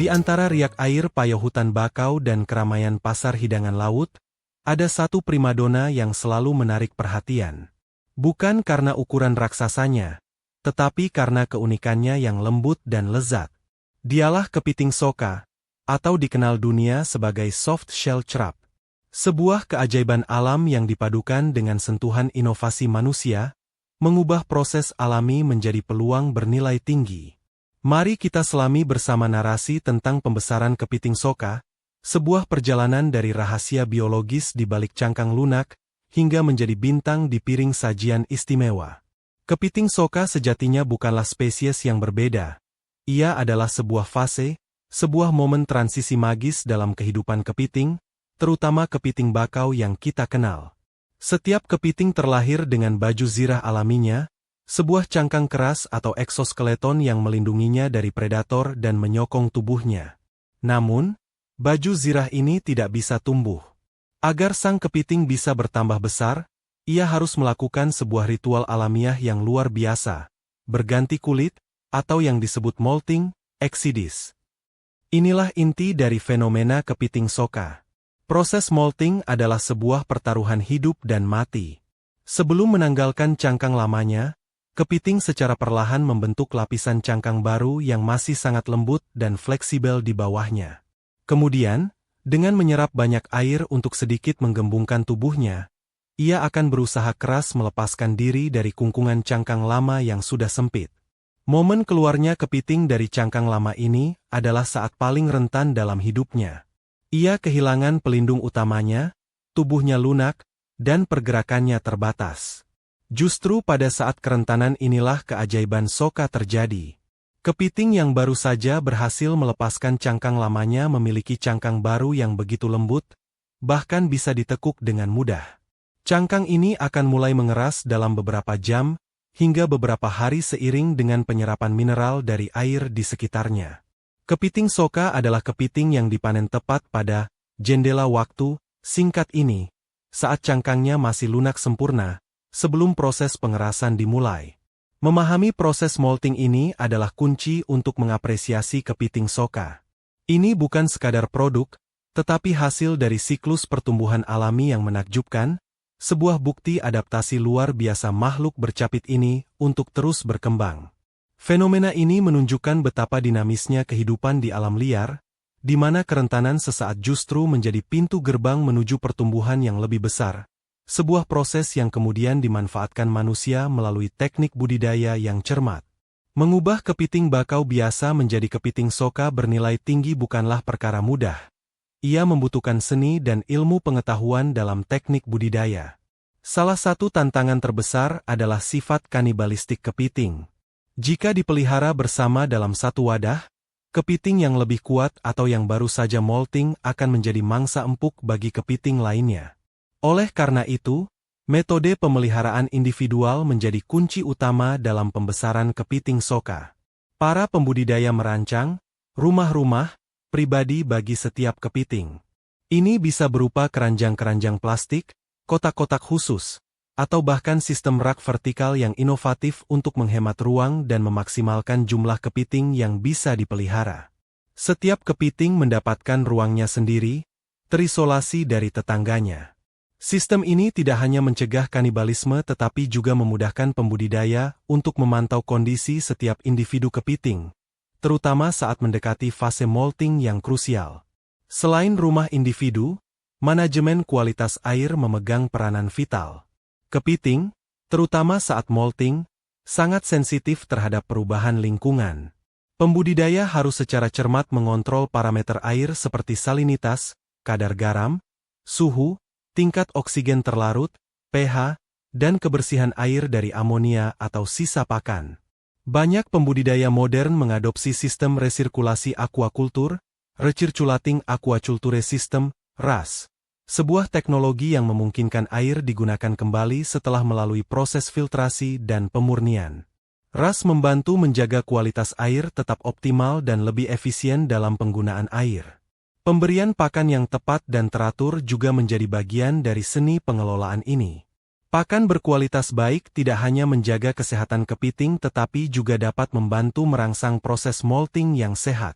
Di antara riak air payo hutan bakau dan keramaian pasar hidangan laut, ada satu primadona yang selalu menarik perhatian. Bukan karena ukuran raksasanya, tetapi karena keunikannya yang lembut dan lezat. Dialah kepiting soka, atau dikenal dunia sebagai soft shell crab. Sebuah keajaiban alam yang dipadukan dengan sentuhan inovasi manusia, mengubah proses alami menjadi peluang bernilai tinggi. Mari kita selami bersama narasi tentang pembesaran kepiting soka, sebuah perjalanan dari rahasia biologis di balik cangkang lunak, hingga menjadi bintang di piring sajian istimewa. Kepiting soka sejatinya bukanlah spesies yang berbeda. Ia adalah sebuah fase, sebuah momen transisi magis dalam kehidupan kepiting, terutama kepiting bakau yang kita kenal. Setiap kepiting terlahir dengan baju zirah alaminya, sebuah cangkang keras atau eksoskeleton yang melindunginya dari predator dan menyokong tubuhnya. Namun, baju zirah ini tidak bisa tumbuh. Agar sang kepiting bisa bertambah besar, ia harus melakukan sebuah ritual alamiah yang luar biasa, berganti kulit, atau yang disebut molting, exodus. Inilah inti dari fenomena kepiting soka. Proses molting adalah sebuah pertaruhan hidup dan mati. Sebelum menanggalkan cangkang lamanya, kepiting secara perlahan membentuk lapisan cangkang baru yang masih sangat lembut dan fleksibel di bawahnya. Kemudian, dengan menyerap banyak air untuk sedikit menggembungkan tubuhnya, ia akan berusaha keras melepaskan diri dari kungkungan cangkang lama yang sudah sempit. Momen keluarnya kepiting dari cangkang lama ini adalah saat paling rentan dalam hidupnya. Ia kehilangan pelindung utamanya, tubuhnya lunak, dan pergerakannya terbatas. Justru pada saat kerentanan inilah keajaiban soka terjadi. Kepiting yang baru saja berhasil melepaskan cangkang lamanya memiliki cangkang baru yang begitu lembut, bahkan bisa ditekuk dengan mudah. Cangkang ini akan mulai mengeras dalam beberapa jam, hingga beberapa hari seiring dengan penyerapan mineral dari air di sekitarnya. Kepiting soka adalah kepiting yang dipanen tepat pada jendela waktu singkat ini, saat cangkangnya masih lunak sempurna, sebelum proses pengerasan dimulai. Memahami proses molting ini adalah kunci untuk mengapresiasi kepiting soka. Ini bukan sekadar produk, tetapi hasil dari siklus pertumbuhan alami yang menakjubkan, sebuah bukti adaptasi luar biasa makhluk bercapit ini untuk terus berkembang. Fenomena ini menunjukkan betapa dinamisnya kehidupan di alam liar, di mana kerentanan sesaat justru menjadi pintu gerbang menuju pertumbuhan yang lebih besar. Sebuah proses yang kemudian dimanfaatkan manusia melalui teknik budidaya yang cermat. Mengubah kepiting bakau biasa menjadi kepiting soka bernilai tinggi bukanlah perkara mudah. Ia membutuhkan seni dan ilmu pengetahuan dalam teknik budidaya. Salah satu tantangan terbesar adalah sifat kanibalistik kepiting. Jika dipelihara bersama dalam satu wadah, kepiting yang lebih kuat atau yang baru saja molting akan menjadi mangsa empuk bagi kepiting lainnya. Oleh karena itu, metode pemeliharaan individual menjadi kunci utama dalam pembesaran kepiting soka. Para pembudidaya merancang rumah-rumah pribadi bagi setiap kepiting. Ini bisa berupa keranjang-keranjang plastik, kotak-kotak khusus, atau bahkan sistem rak vertikal yang inovatif untuk menghemat ruang dan memaksimalkan jumlah kepiting yang bisa dipelihara. Setiap kepiting mendapatkan ruangnya sendiri, terisolasi dari tetangganya. Sistem ini tidak hanya mencegah kanibalisme tetapi juga memudahkan pembudidaya untuk memantau kondisi setiap individu kepiting, terutama saat mendekati fase molting yang krusial. Selain rumah individu, manajemen kualitas air memegang peranan vital. Kepiting, terutama saat molting, sangat sensitif terhadap perubahan lingkungan. Pembudidaya harus secara cermat mengontrol parameter air seperti salinitas, kadar garam, suhu, tingkat oksigen terlarut, pH, dan kebersihan air dari amonia atau sisa pakan. Banyak pembudidaya modern mengadopsi sistem resirkulasi aquaculture, Recirculating Aquaculture System, RAS. Sebuah teknologi yang memungkinkan air digunakan kembali setelah melalui proses filtrasi dan pemurnian. RAS membantu menjaga kualitas air tetap optimal dan lebih efisien dalam penggunaan air. Pemberian pakan yang tepat dan teratur juga menjadi bagian dari seni pengelolaan ini. Pakan berkualitas baik tidak hanya menjaga kesehatan kepiting tetapi juga dapat membantu merangsang proses molting yang sehat.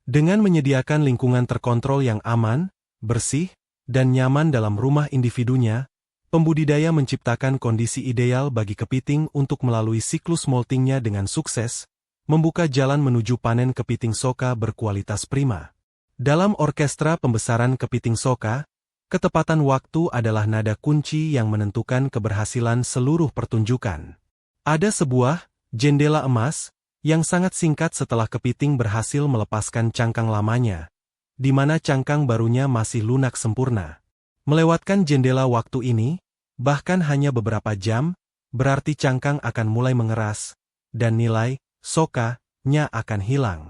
Dengan menyediakan lingkungan terkontrol yang aman, bersih, dan nyaman dalam rumah individunya, pembudidaya menciptakan kondisi ideal bagi kepiting untuk melalui siklus moltingnya dengan sukses, membuka jalan menuju panen kepiting soka berkualitas prima. Dalam orkestra pembesaran kepiting soka, ketepatan waktu adalah nada kunci yang menentukan keberhasilan seluruh pertunjukan. Ada sebuah jendela emas yang sangat singkat setelah kepiting berhasil melepaskan cangkang lamanya, di mana cangkang barunya masih lunak sempurna. Melewatkan jendela waktu ini, bahkan hanya beberapa jam, berarti cangkang akan mulai mengeras, dan nilai soka-nya akan hilang.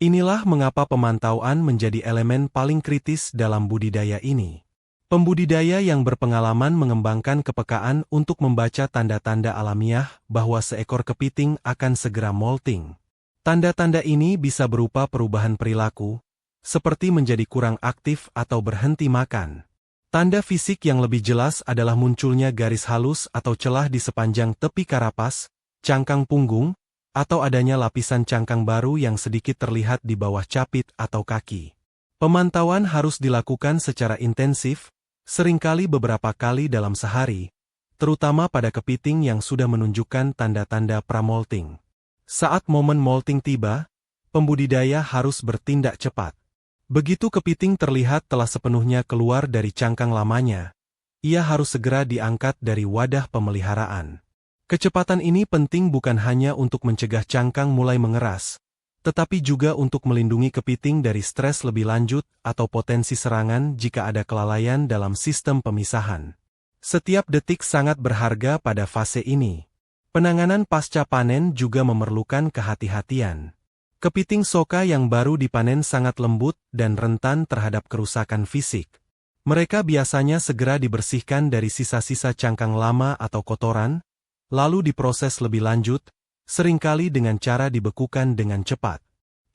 Inilah mengapa pemantauan menjadi elemen paling kritis dalam budidaya ini. Pembudidaya yang berpengalaman mengembangkan kepekaan untuk membaca tanda-tanda alamiah bahwa seekor kepiting akan segera molting. Tanda-tanda ini bisa berupa perubahan perilaku, seperti menjadi kurang aktif atau berhenti makan. Tanda fisik yang lebih jelas adalah munculnya garis halus atau celah di sepanjang tepi karapas, cangkang punggung, atau adanya lapisan cangkang baru yang sedikit terlihat di bawah capit atau kaki. Pemantauan harus dilakukan secara intensif, seringkali beberapa kali dalam sehari, terutama pada kepiting yang sudah menunjukkan tanda-tanda pramolting. Saat momen molting tiba, pembudidaya harus bertindak cepat. Begitu kepiting terlihat telah sepenuhnya keluar dari cangkang lamanya, ia harus segera diangkat dari wadah pemeliharaan. Kecepatan ini penting bukan hanya untuk mencegah cangkang mulai mengeras, tetapi juga untuk melindungi kepiting dari stres lebih lanjut atau potensi serangan jika ada kelalaian dalam sistem pemisahan. Setiap detik sangat berharga pada fase ini. Penanganan pasca panen juga memerlukan kehati-hatian. Kepiting soka yang baru dipanen sangat lembut dan rentan terhadap kerusakan fisik. Mereka biasanya segera dibersihkan dari sisa-sisa cangkang lama atau kotoran, lalu diproses lebih lanjut, seringkali dengan cara dibekukan dengan cepat.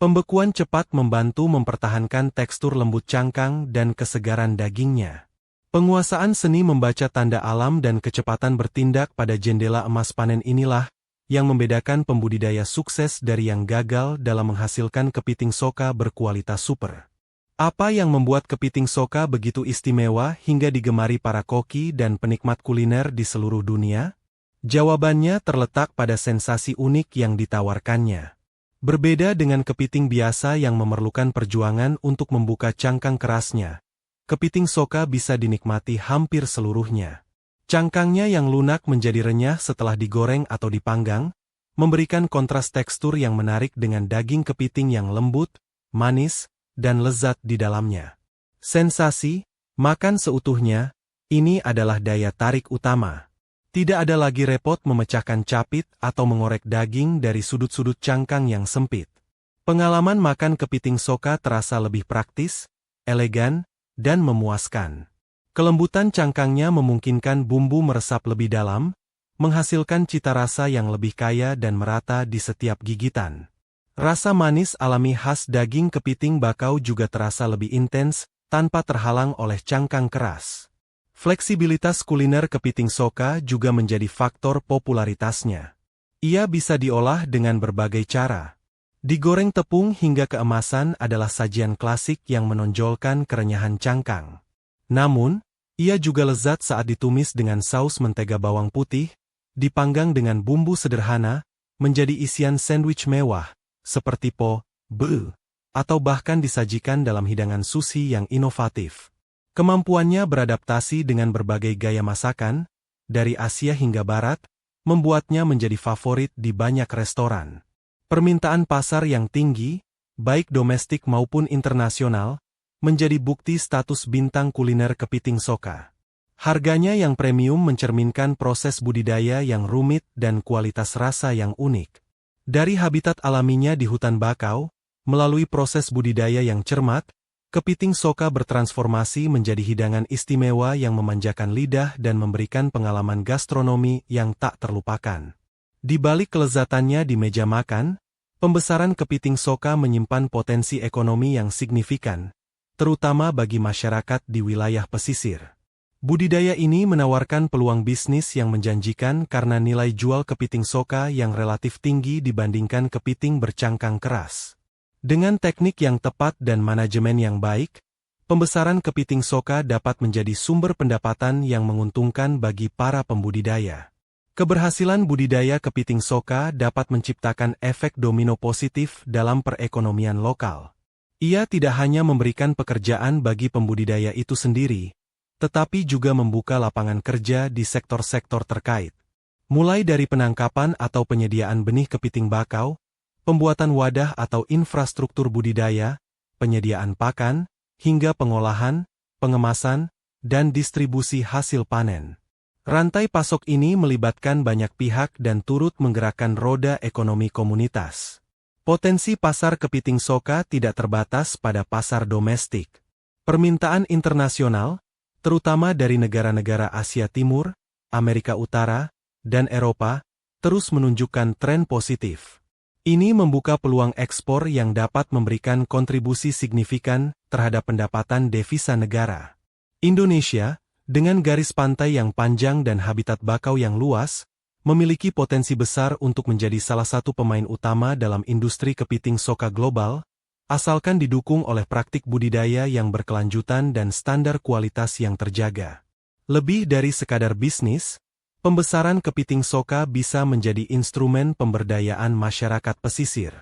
Pembekuan cepat membantu mempertahankan tekstur lembut cangkang dan kesegaran dagingnya. Penguasaan seni membaca tanda alam dan kecepatan bertindak pada jendela emas panen inilah yang membedakan pembudidaya sukses dari yang gagal dalam menghasilkan kepiting soka berkualitas super. Apa yang membuat kepiting soka begitu istimewa hingga digemari para koki dan penikmat kuliner di seluruh dunia? Jawabannya terletak pada sensasi unik yang ditawarkannya. Berbeda dengan kepiting biasa yang memerlukan perjuangan untuk membuka cangkang kerasnya, kepiting soka bisa dinikmati hampir seluruhnya. Cangkangnya yang lunak menjadi renyah setelah digoreng atau dipanggang, memberikan kontras tekstur yang menarik dengan daging kepiting yang lembut, manis, dan lezat di dalamnya. Sensasi, makan seutuhnya, ini adalah daya tarik utama. Tidak ada lagi repot memecahkan capit atau mengorek daging dari sudut-sudut cangkang yang sempit. Pengalaman makan kepiting soka terasa lebih praktis, elegan, dan memuaskan. Kelembutan cangkangnya memungkinkan bumbu meresap lebih dalam, menghasilkan cita rasa yang lebih kaya dan merata di setiap gigitan. Rasa manis alami khas daging kepiting bakau juga terasa lebih intens, tanpa terhalang oleh cangkang keras. Fleksibilitas kuliner kepiting soka juga menjadi faktor popularitasnya. Ia bisa diolah dengan berbagai cara. Digoreng tepung hingga keemasan adalah sajian klasik yang menonjolkan kerenyahan cangkang. Namun, ia juga lezat saat ditumis dengan saus mentega bawang putih, dipanggang dengan bumbu sederhana, menjadi isian sandwich mewah, seperti po, be, atau bahkan disajikan dalam hidangan sushi yang inovatif. Kemampuannya beradaptasi dengan berbagai gaya masakan, dari Asia hingga Barat, membuatnya menjadi favorit di banyak restoran. Permintaan pasar yang tinggi, baik domestik maupun internasional, menjadi bukti status bintang kuliner kepiting soka. Harganya yang premium mencerminkan proses budidaya yang rumit dan kualitas rasa yang unik. Dari habitat alaminya di hutan bakau, melalui proses budidaya yang cermat, kepiting soka bertransformasi menjadi hidangan istimewa yang memanjakan lidah dan memberikan pengalaman gastronomi yang tak terlupakan. Di balik kelezatannya di meja makan, pembesaran kepiting soka menyimpan potensi ekonomi yang signifikan, terutama bagi masyarakat di wilayah pesisir. Budidaya ini menawarkan peluang bisnis yang menjanjikan karena nilai jual kepiting soka yang relatif tinggi dibandingkan kepiting bercangkang keras. Dengan teknik yang tepat dan manajemen yang baik, pembesaran kepiting soka dapat menjadi sumber pendapatan yang menguntungkan bagi para pembudidaya. Keberhasilan budidaya kepiting soka dapat menciptakan efek domino positif dalam perekonomian lokal. Ia tidak hanya memberikan pekerjaan bagi pembudidaya itu sendiri, tetapi juga membuka lapangan kerja di sektor-sektor terkait. Mulai dari penangkapan atau penyediaan benih kepiting bakau, pembuatan wadah atau infrastruktur budidaya, penyediaan pakan, hingga pengolahan, pengemasan, dan distribusi hasil panen. Rantai pasok ini melibatkan banyak pihak dan turut menggerakkan roda ekonomi komunitas. Potensi pasar kepiting soka tidak terbatas pada pasar domestik. Permintaan internasional, terutama dari negara-negara Asia Timur, Amerika Utara, dan Eropa, terus menunjukkan tren positif. Ini membuka peluang ekspor yang dapat memberikan kontribusi signifikan terhadap pendapatan devisa negara. Indonesia, dengan garis pantai yang panjang dan habitat bakau yang luas, memiliki potensi besar untuk menjadi salah satu pemain utama dalam industri kepiting soka global, asalkan didukung oleh praktik budidaya yang berkelanjutan dan standar kualitas yang terjaga. Lebih dari sekadar bisnis, pembesaran kepiting soka bisa menjadi instrumen pemberdayaan masyarakat pesisir.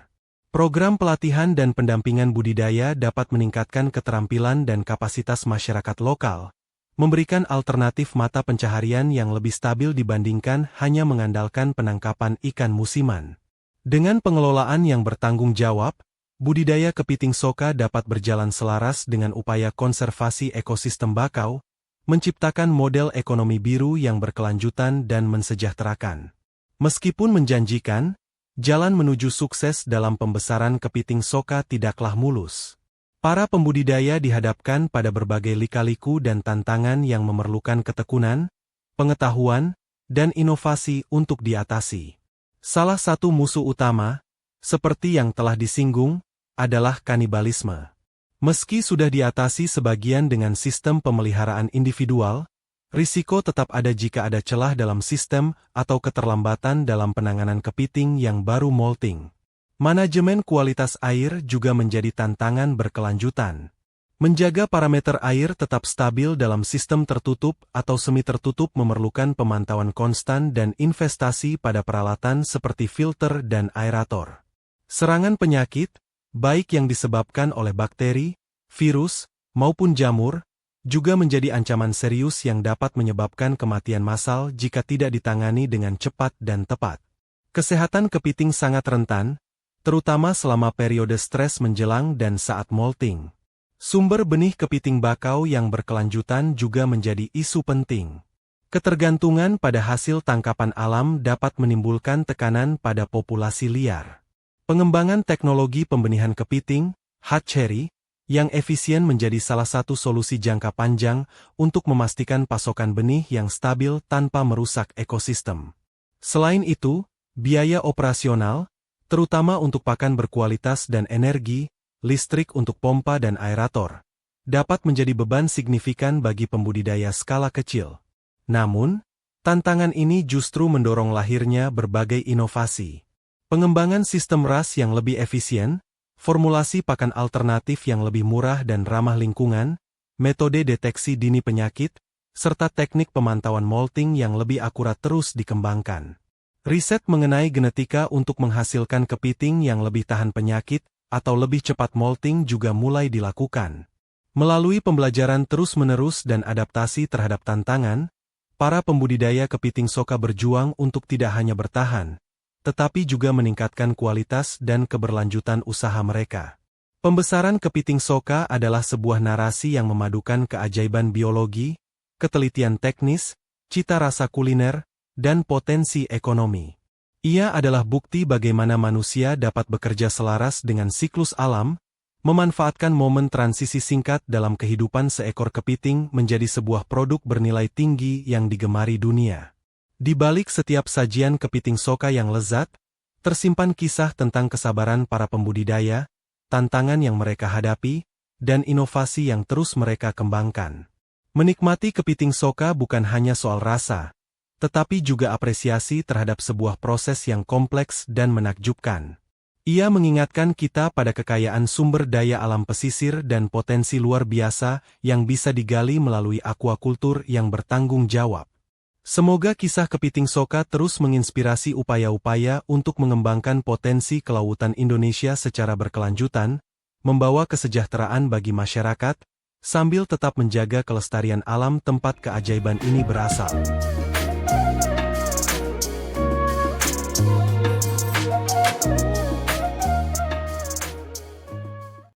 Program pelatihan dan pendampingan budidaya dapat meningkatkan keterampilan dan kapasitas masyarakat lokal, memberikan alternatif mata pencaharian yang lebih stabil dibandingkan hanya mengandalkan penangkapan ikan musiman. Dengan pengelolaan yang bertanggung jawab, budidaya kepiting soka dapat berjalan selaras dengan upaya konservasi ekosistem bakau, menciptakan model ekonomi biru yang berkelanjutan dan mensejahterakan. Meskipun menjanjikan, jalan menuju sukses dalam pembesaran kepiting soka tidaklah mulus. Para pembudidaya dihadapkan pada berbagai lika-liku dan tantangan yang memerlukan ketekunan, pengetahuan, dan inovasi untuk diatasi. Salah satu musuh utama, seperti yang telah disinggung, adalah kanibalisme. Meski sudah diatasi sebagian dengan sistem pemeliharaan individual, risiko tetap ada jika ada celah dalam sistem atau keterlambatan dalam penanganan kepiting yang baru molting. Manajemen kualitas air juga menjadi tantangan berkelanjutan. Menjaga parameter air tetap stabil dalam sistem tertutup atau semi-tertutup memerlukan pemantauan konstan dan investasi pada peralatan seperti filter dan aerator. Serangan penyakit, baik yang disebabkan oleh bakteri, virus, maupun jamur, juga menjadi ancaman serius yang dapat menyebabkan kematian massal jika tidak ditangani dengan cepat dan tepat. Kesehatan kepiting sangat rentan, terutama selama periode stres menjelang dan saat molting. Sumber benih kepiting bakau yang berkelanjutan juga menjadi isu penting. Ketergantungan pada hasil tangkapan alam dapat menimbulkan tekanan pada populasi liar. Pengembangan teknologi pembenihan kepiting, hatchery, yang efisien menjadi salah satu solusi jangka panjang untuk memastikan pasokan benih yang stabil tanpa merusak ekosistem. Selain itu, biaya operasional, terutama untuk pakan berkualitas dan energi, listrik untuk pompa dan aerator, dapat menjadi beban signifikan bagi pembudidaya skala kecil. Namun, tantangan ini justru mendorong lahirnya berbagai inovasi. Pengembangan sistem ras yang lebih efisien, formulasi pakan alternatif yang lebih murah dan ramah lingkungan, metode deteksi dini penyakit, serta teknik pemantauan molting yang lebih akurat terus dikembangkan. Riset mengenai genetika untuk menghasilkan kepiting yang lebih tahan penyakit atau lebih cepat molting juga mulai dilakukan. Melalui pembelajaran terus-menerus dan adaptasi terhadap tantangan, para pembudidaya kepiting soka berjuang untuk tidak hanya bertahan, tetapi juga meningkatkan kualitas dan keberlanjutan usaha mereka. Pembesaran kepiting soka adalah sebuah narasi yang memadukan keajaiban biologi, ketelitian teknis, cita rasa kuliner, dan potensi ekonomi. Ia adalah bukti bagaimana manusia dapat bekerja selaras dengan siklus alam, memanfaatkan momen transisi singkat dalam kehidupan seekor kepiting menjadi sebuah produk bernilai tinggi yang digemari dunia. Di balik setiap sajian kepiting soka yang lezat, tersimpan kisah tentang kesabaran para pembudidaya, tantangan yang mereka hadapi, dan inovasi yang terus mereka kembangkan. Menikmati kepiting soka bukan hanya soal rasa, tetapi juga apresiasi terhadap sebuah proses yang kompleks dan menakjubkan. Ia mengingatkan kita pada kekayaan sumber daya alam pesisir dan potensi luar biasa yang bisa digali melalui aquakultur yang bertanggung jawab. Semoga kisah Kepiting Soka terus menginspirasi upaya-upaya untuk mengembangkan potensi kelautan Indonesia secara berkelanjutan, membawa kesejahteraan bagi masyarakat, sambil tetap menjaga kelestarian alam tempat keajaiban ini berasal.